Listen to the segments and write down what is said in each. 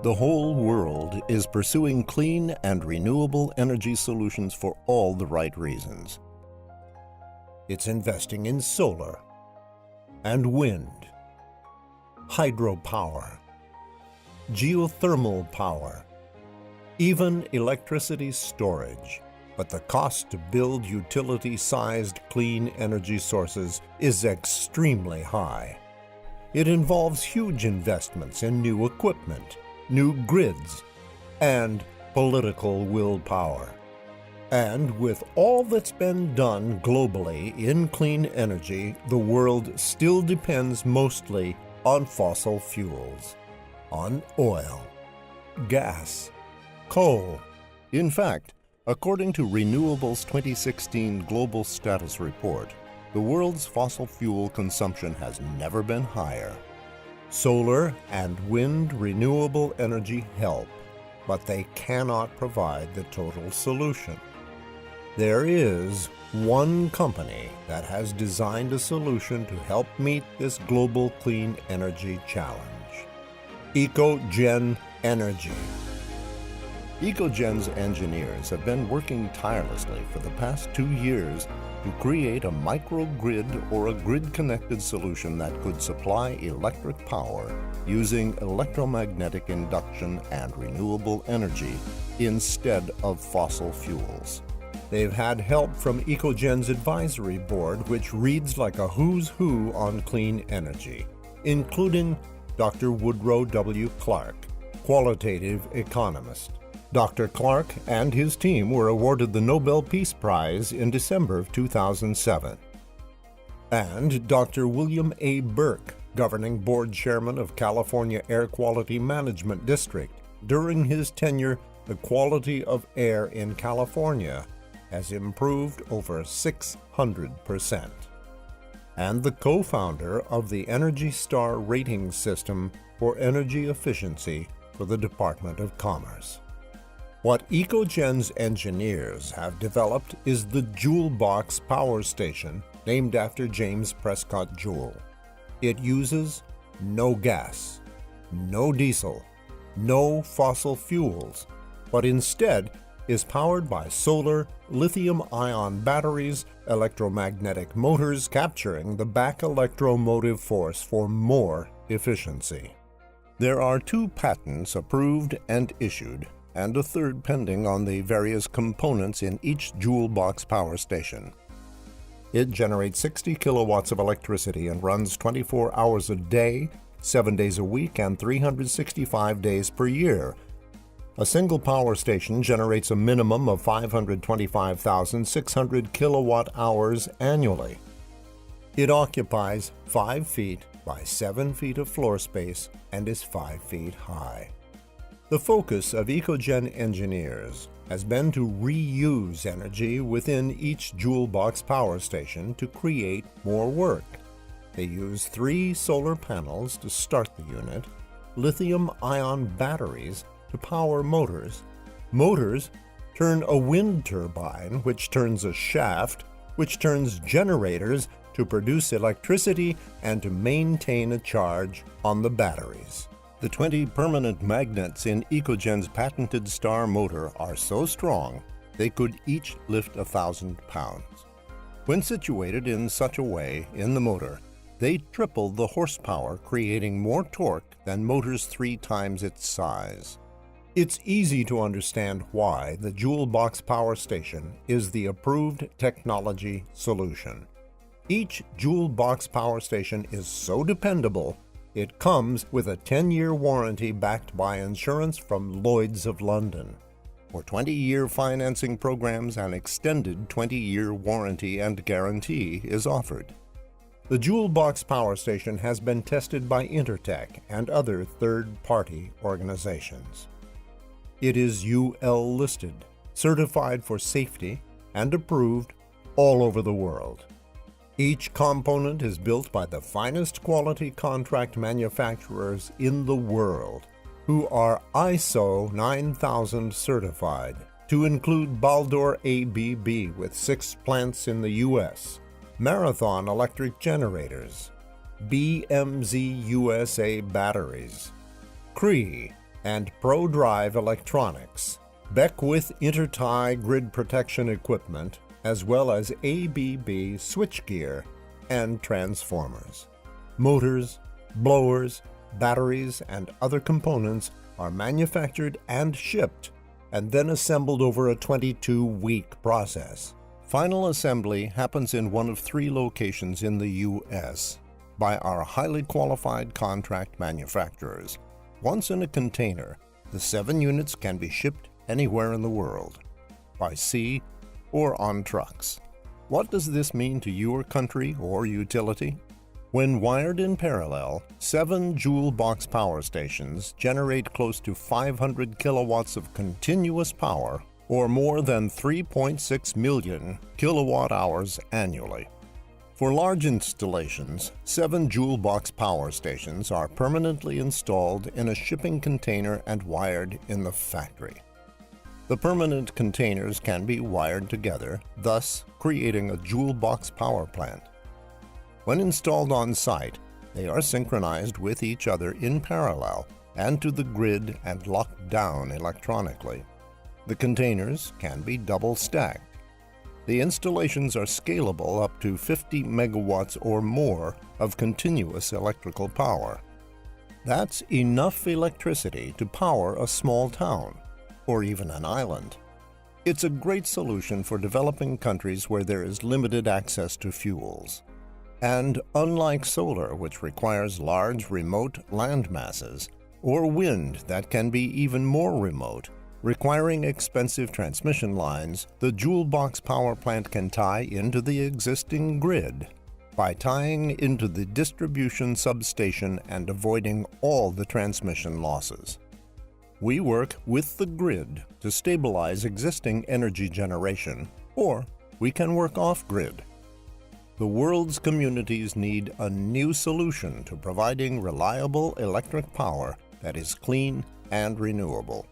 The whole world is pursuing clean and renewable energy solutions for all the right reasons. It's investing in solar and wind, hydropower, geothermal power, even electricity storage. But the cost to build utility-sized clean energy sources is extremely high. It involves huge investments in new equipment, new grids, and political willpower. And with all that's been done globally in clean energy, the world still depends mostly on fossil fuels, on oil, gas, coal. In fact, according to Renewable's 2016 Global Status Report, the world's fossil fuel consumption has never been higher. Solar and wind renewable energy help, but they cannot provide the total solution. There is one company that has designed a solution to help meet this global clean energy challenge: EcoGen Energy. EcoGen's engineers have been working tirelessly for the past 2 years to create a microgrid or a grid-connected solution that could supply electric power using electromagnetic induction and renewable energy instead of fossil fuels. They've had help from EcoGen's advisory board, which reads like a who's who on clean energy, including Dr. Woodrow W. Clark, qualitative economist. Dr. Clark and his team were awarded the Nobel Peace Prize in December of 2007. And Dr. William A. Burke, governing board chairman of California Air Quality Management District. During his tenure, the quality of air in California has improved over 600%. And the co-founder of the Energy Star rating system for energy efficiency for the Department of Commerce. What EcoGen's engineers have developed is the Joule Box power station, named after James Prescott Joule. It uses no gas, no diesel, no fossil fuels, but instead is powered by solar, lithium-ion batteries, electromagnetic motors capturing the back electromotive force for more efficiency. There are 2 patents approved and issued, and a 3rd pending on the various components in each Joule Box power station. It generates 60 kilowatts of electricity and runs 24 hours a day, 7 days a week, and 365 days per year. A single power station generates a minimum of 525,600 kilowatt hours annually. It occupies 5 feet by 7 feet of floor space and is 5 feet high. The focus of EcoGen engineers has been to reuse energy within each Joule Box power station to create more work. They use 3 solar panels to start the unit, lithium-ion batteries to power motors. Motors turn a wind turbine, which turns a shaft, which turns generators to produce electricity and to maintain a charge on the batteries. The 20 permanent magnets in EcoGen's patented Star motor are so strong they could each lift 1,000 pounds. When situated in such a way in the motor, they triple the horsepower, creating more torque than motors 3 times its size. It's easy to understand why the Joule Box power station is the approved technology solution. Each Joule Box power station is so dependable, it comes with a 10-year warranty backed by insurance from Lloyd's of London. For 20-year financing programs, an extended 20-year warranty and guarantee is offered. The Joule Box power station has been tested by Intertek and other third-party organizations. It is UL listed, certified for safety, and approved all over the world. Each component is built by the finest quality contract manufacturers in the world, who are ISO 9000 certified, to include Baldor ABB with 6 plants in the U.S., Marathon Electric Generators, BMZ USA Batteries, Cree, and ProDrive Electronics. Beckwith intertie grid protection equipment, as well as ABB switchgear and transformers. Motors, blowers, batteries, and other components are manufactured and shipped, and then assembled over a 22-week process. Final assembly happens in one of 3 locations in the U.S. by our highly qualified contract manufacturers. Once in a container, the 7 units can be shipped anywhere in the world, by sea or on trucks. What does this mean to your country or utility? When wired in parallel, 7 Joule box power stations generate close to 500 kilowatts of continuous power, or more than 3.6 million kilowatt hours annually. For large installations, 7 Joule box power stations are permanently installed in a shipping container and wired in the factory. The permanent containers can be wired together, thus creating a Joule box power plant. When installed on site, they are synchronized with each other in parallel and to the grid and locked down electronically. The containers can be double stacked. The installations are scalable up to 50 megawatts or more of continuous electrical power. That's enough electricity to power a small town, or even an island. It's a great solution for developing countries where there is limited access to fuels. And unlike solar, which requires large remote land masses, or wind that can be even more remote, requiring expensive transmission lines, the Joule box power plant can tie into the existing grid by tying into the distribution substation and avoiding all the transmission losses. We work with the grid to stabilize existing energy generation, or we can work off-grid. The world's communities need a new solution to providing reliable electric power that is clean and renewable.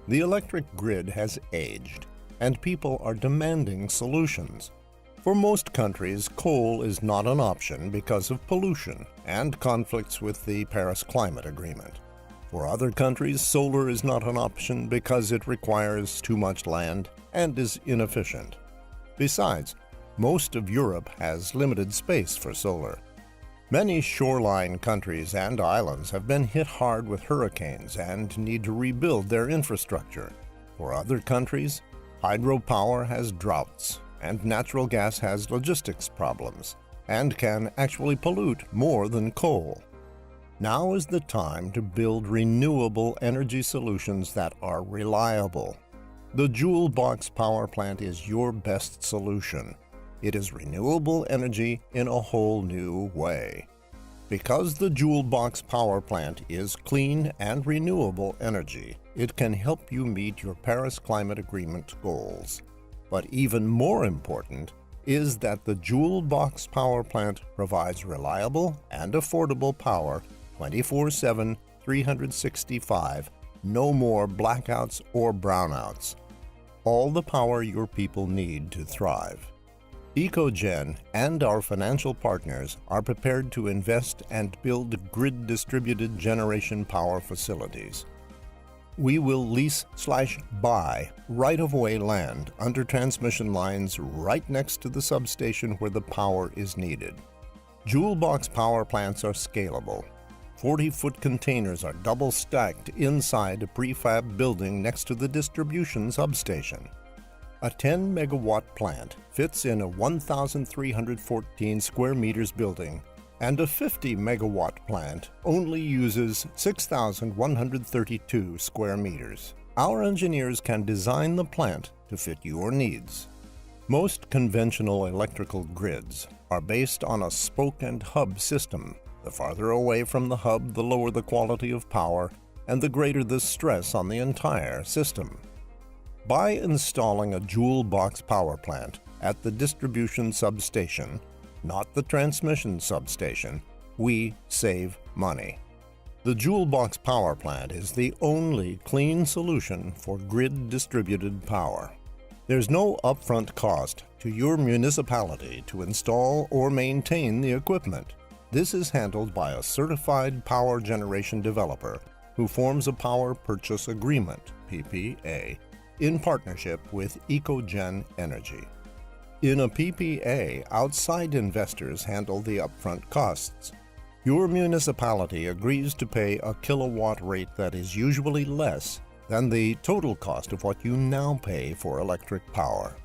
The electric grid has aged, and people are demanding solutions. For most countries, coal is not an option because of pollution and conflicts with the Paris Climate Agreement. For other countries, solar is not an option because it requires too much land and is inefficient. Besides, most of Europe has limited space for solar. Many shoreline countries and islands have been hit hard with hurricanes and need to rebuild their infrastructure. For other countries, hydropower has droughts, and natural gas has logistics problems, and can actually pollute more than coal. Now is the time to build renewable energy solutions that are reliable. The Joule box power plant is your best solution. It is renewable energy in a whole new way. Because the Joule box power plant is clean and renewable energy, it can help you meet your Paris Climate Agreement goals. But even more important is that the Joule box power plant provides reliable and affordable power 24/7, 365, no more blackouts or brownouts. All the power your people need to thrive. EcoGen and our financial partners are prepared to invest and build grid-distributed generation power facilities. We will lease/buy right-of-way land under transmission lines right next to the substation where the power is needed. Joule box power plants are scalable. 40-foot containers are double-stacked inside a prefab building next to the distribution substation. A 10-megawatt plant fits in a 1,314 square meters building, and a 50-megawatt plant only uses 6,132 square meters. Our engineers can design the plant to fit your needs. Most conventional electrical grids are based on a spoke and hub system. The farther away from the hub, the lower the quality of power and the greater the stress on the entire system. By installing a Joule box power plant at the distribution substation, not the transmission substation, we save money. The Joule box power plant is the only clean solution for grid-distributed power. There's no upfront cost to your municipality to install or maintain the equipment. This is handled by a certified power generation developer who forms a power purchase agreement, PPA, in partnership with EcoGen Energy. In a PPA, outside investors handle the upfront costs. Your municipality agrees to pay a kilowatt rate that is usually less than the total cost of what you now pay for electric power.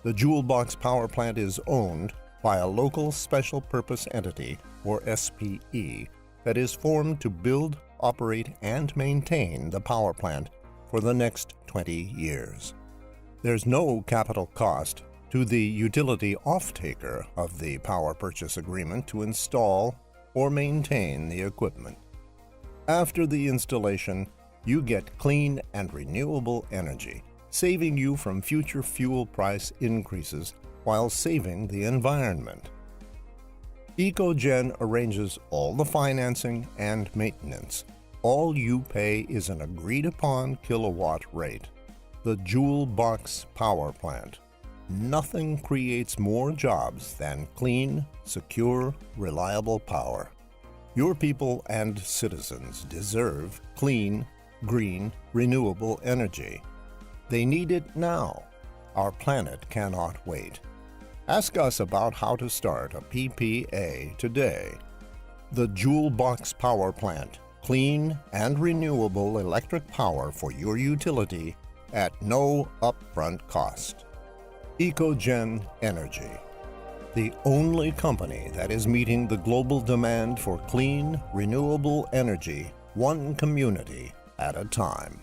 The Jewel Box power plant is owned by a local special purpose entity, or SPE, that is formed to build, operate, and maintain the power plant for the next 20 years. There's no capital cost to the utility off-taker of the power purchase agreement to install or maintain the equipment. After the installation, you get clean and renewable energy, saving you from future fuel price increases while saving the environment. EcoGen arranges all the financing and maintenance. All you pay is an agreed-upon kilowatt rate. The Jewel Box Power Plant. Nothing creates more jobs than clean, secure, reliable power. Your people and citizens deserve clean, green, renewable energy. They need it now. Our planet cannot wait. Ask us about how to start a PPA today. The Jewel Box Power Plant. Clean and renewable electric power for your utility at no upfront cost. EcoGen Energy, the only company that is meeting the global demand for clean, renewable energy, one community at a time.